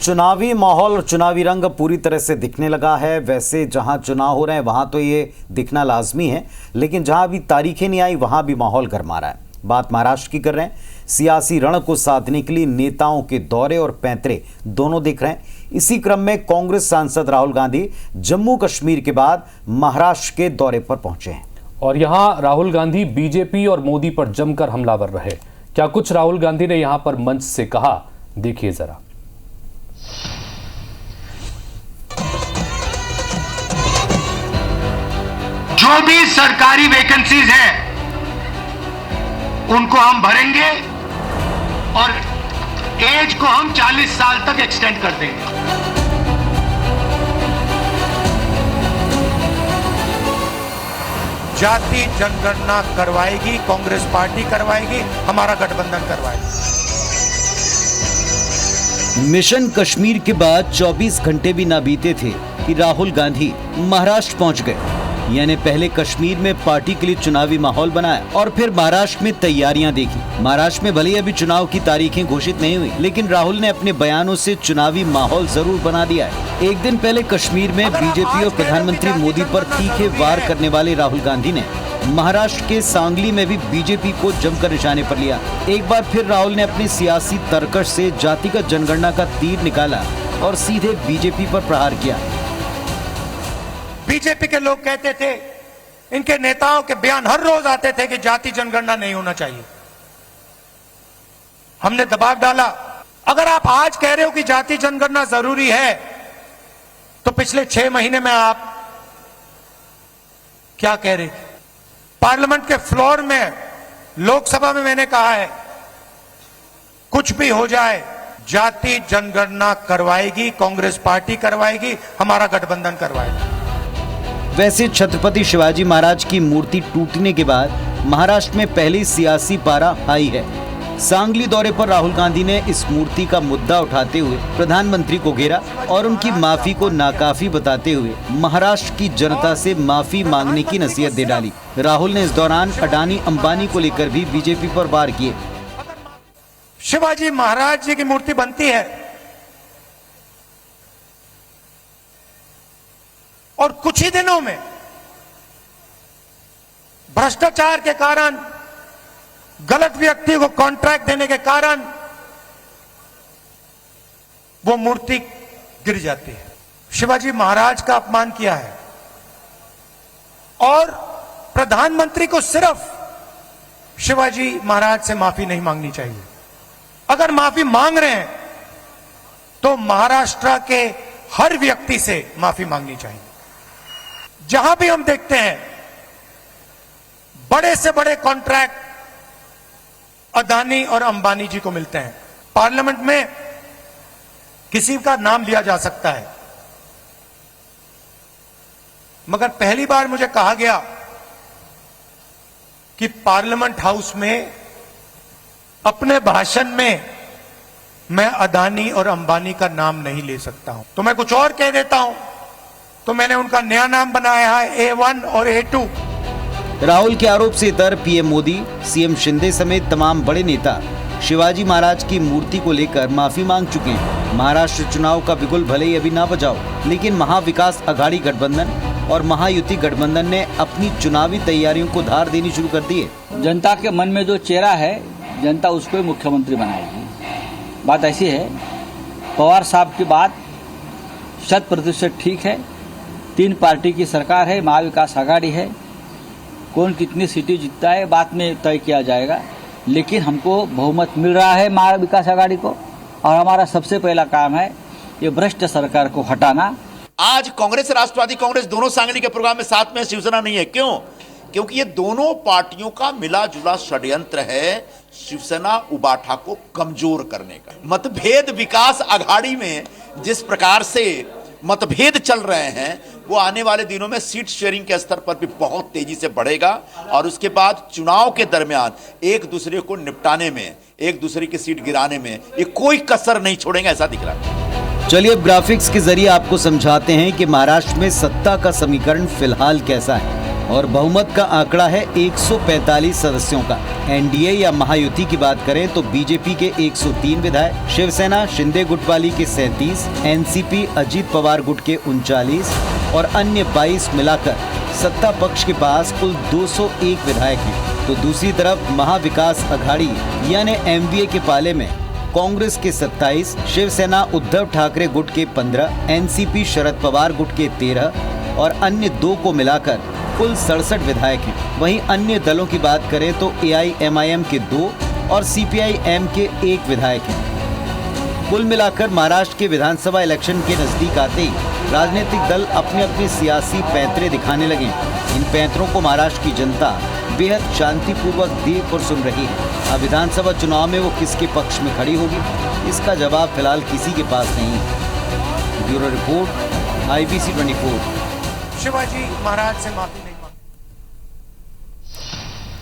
चुनावी माहौल और चुनावी रंग पूरी तरह से दिखने लगा है। वैसे जहां चुनाव हो रहे हैं वहां तो ये दिखना लाजमी है, लेकिन जहां अभी तारीखें नहीं आई वहां भी माहौल गर्मा रहा है। बात महाराष्ट्र की कर रहे हैं। सियासी रण को साधने के लिए नेताओं के दौरे और पैंतरे दोनों दिख रहे हैं। इसी क्रम में कांग्रेस सांसद राहुल गांधी जम्मू कश्मीर के बाद महाराष्ट्र के दौरे पर पहुंचे हैं और यहां राहुल गांधी बीजेपी और मोदी पर जमकर हमलावर रहे। क्या कुछ राहुल गांधी ने यहां पर मंच से कहा, देखिए जरा। जो भी सरकारी वैकेंसीज हैं उनको हम भरेंगे और एज को हम 40 साल तक एक्सटेंड कर देंगे। जाति जनगणना करवाएगी कांग्रेस पार्टी, करवाएगी हमारा गठबंधन करवाएगा। मिशन कश्मीर के बाद 24 घंटे भी ना बीते थे कि राहुल गांधी महाराष्ट्र पहुंच गए। यानी पहले कश्मीर में पार्टी के लिए चुनावी माहौल बनाया और फिर महाराष्ट्र में तैयारियां देखी। महाराष्ट्र में भले ही अभी चुनाव की तारीखें घोषित नहीं हुई, लेकिन राहुल ने अपने बयानों से चुनावी माहौल जरूर बना दिया है। एक दिन पहले कश्मीर में बीजेपी और प्रधानमंत्री मोदी पर तीखे वार करने वाले राहुल गांधी ने महाराष्ट्र के सांगली में भी बीजेपी को जमकर निशाने पर लिया। एक बार फिर राहुल ने अपनी सियासी तरकश से जातिगत जनगणना का तीर निकाला और सीधे बीजेपी पर प्रहार किया। बीजेपी के लोग कहते थे, इनके नेताओं के बयान हर रोज आते थे कि जाति जनगणना नहीं होना चाहिए। हमने दबाव डाला, अगर आप आज कह रहे हो कि जाति जनगणना जरूरी है तो पिछले 6 महीने में आप क्या कह रहे थे? पार्लियामेंट के फ्लोर में, लोकसभा में मैंने कहा है, कुछ भी हो जाए जाति जनगणना करवाएगी कांग्रेस पार्टी, करवाएगी हमारा गठबंधन करवाएगा। वैसे छत्रपति शिवाजी महाराज की मूर्ति टूटने के बाद महाराष्ट्र में पहली सियासी पारा हाई है। सांगली दौरे पर राहुल गांधी ने इस मूर्ति का मुद्दा उठाते हुए प्रधानमंत्री को घेरा और उनकी माफी को नाकाफी बताते हुए महाराष्ट्र की जनता से माफी मांगने की नसीहत दे डाली। राहुल ने इस दौरान अडानी अंबानी को लेकर भी बीजेपी पर वार किए। शिवाजी महाराज जी की मूर्ति बनती है और कुछ ही दिनों में भ्रष्टाचार के कारण, गलत व्यक्ति को कॉन्ट्रैक्ट देने के कारण वो मूर्ति गिर जाती है। शिवाजी महाराज का अपमान किया है और प्रधानमंत्री को सिर्फ शिवाजी महाराज से माफी नहीं मांगनी चाहिए। अगर माफी मांग रहे हैं तो महाराष्ट्र के हर व्यक्ति से माफी मांगनी चाहिए। जहां भी हम देखते हैं बड़े से बड़े कॉन्ट्रैक्ट अदानी और अंबानी जी को मिलते हैं। पार्लियामेंट में किसी का नाम लिया जा सकता है, मगर पहली बार मुझे कहा गया कि पार्लियामेंट हाउस में अपने भाषण में मैं अदानी और अंबानी का नाम नहीं ले सकता हूं, तो मैं कुछ और कह देता हूं। तो मैंने उनका नया नाम बनाया है A1 और A2। राहुल के आरोप से इतर पीएम मोदी, सीएम शिंदे समेत तमाम बड़े नेता शिवाजी महाराज की मूर्ति को लेकर माफी मांग चुके हैं। महाराष्ट्र चुनाव का बिगुल भले ही अभी ना बजाओ, लेकिन महाविकास अघाड़ी गठबंधन और महायुति गठबंधन ने अपनी चुनावी तैयारियों को धार देनी शुरू कर दी है। जनता के मन में जो चेहरा है, जनता उसको ही मुख्यमंत्री बनाएगी। बात ऐसी है, पवार साहब की बात 100% ठीक है। 3 पार्टी की सरकार है, महाविकास आघाड़ी है। कौन कितनी सीटें जीतता है बाद में तय किया जाएगा, लेकिन हमको बहुमत मिल रहा है महाविकास आघाड़ी को, और हमारा सबसे पहला काम है ये भ्रष्ट सरकार को हटाना। आज कांग्रेस, राष्ट्रवादी कांग्रेस दोनों सांगली के प्रोग्राम में साथ में शिवसेना नहीं है। क्यों? क्योंकि ये दोनों पार्टियों का मिला जुला षड्यंत्र है शिवसेना उबाठा को कमजोर करने का। मतभेद विकास आघाड़ी में जिस प्रकार से मतभेद चल रहे हैं, वो आने वाले दिनों में सीट शेयरिंग के स्तर पर भी बहुत तेजी से बढ़ेगा और उसके बाद चुनाव के दरमियान एक दूसरे को निपटाने में, एक दूसरे की सीट गिराने में ये कोई कसर नहीं छोड़ेंगे, ऐसा दिख रहा है। चलिए अब ग्राफिक्स के जरिए आपको समझाते हैं कि महाराष्ट्र में सत्ता का समीकरण फिलहाल कैसा है। और बहुमत का आंकड़ा है 145 सदस्यों का। एनडीए या महायुति की बात करें तो बीजेपी के 103 विधायक, शिवसेना शिंदे गुट वाली के 37, एनसीपी अजीत पवार गुट के 39 और अन्य 22 मिलाकर सत्ता पक्ष के पास कुल 201 विधायक हैं। तो दूसरी तरफ महाविकास अघाड़ी यानी एमवीए के पाले में कांग्रेस के 27, शिवसेना उद्धव ठाकरे गुट के 15, एनसीपी शरद पवार गुट के 13 और अन्य 2 को मिलाकर कुल 67 विधायक हैं। वहीं अन्य दलों की बात करें तो एआईएमआईएम के 2 और सीपीआई-एम के 1 विधायक हैं। कुल मिलाकर महाराष्ट्र के विधानसभा इलेक्शन के नजदीक आते ही राजनीतिक दल अपने अपने सियासी पैंतरे दिखाने लगे। इन पैंतरों को महाराष्ट्र की जनता बेहद शांतिपूर्वक देख और सुन रही है। अब विधानसभा चुनाव में वो किसके पक्ष में खड़ी होगी, इसका जवाब फिलहाल किसी के पास नहीं है। Bureau report, IBC 24। Shivaji Maharaj से माफी